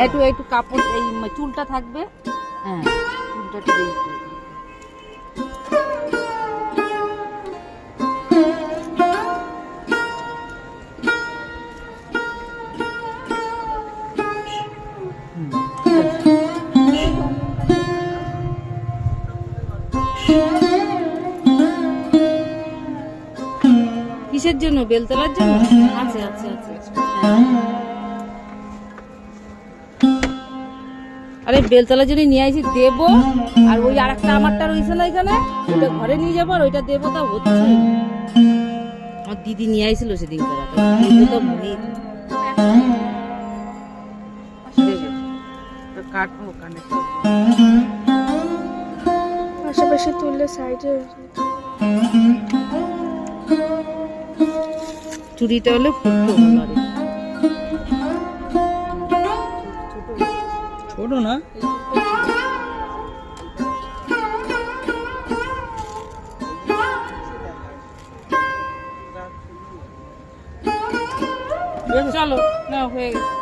একটু একটু কাপড় এই চুলটা থাকবে, হ্যাঁ চুলটা একটু এই কিসের জন্য? বেলতলার জন্য? আছে আছে আছে। আরে বেলতলার জন্য নিয়ে আসি দেবো, আর ওই আরেকটা আমারটা রয়েছে না এখানে, ওটা ঘরে নিয়ে যাবো, আর ওইটা দেবো, তা হচ্ছে। আমার দিদি নিয়ে আসছিল সেদিন তো কাটবো কানে পাশাপাশি তুললে সাইডে চুড়িটা হলে ফুটতো পারে। ছোট না, চলো না হয়ে গেছে।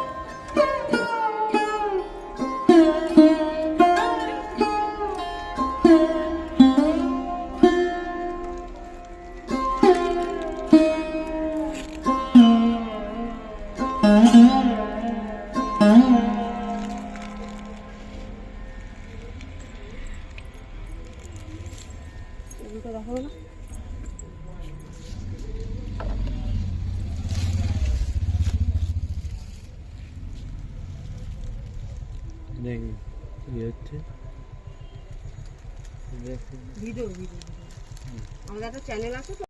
দেখি ইয়ে হচ্ছে ভিডিও আমাদের একটা চ্যানেল আছে তো।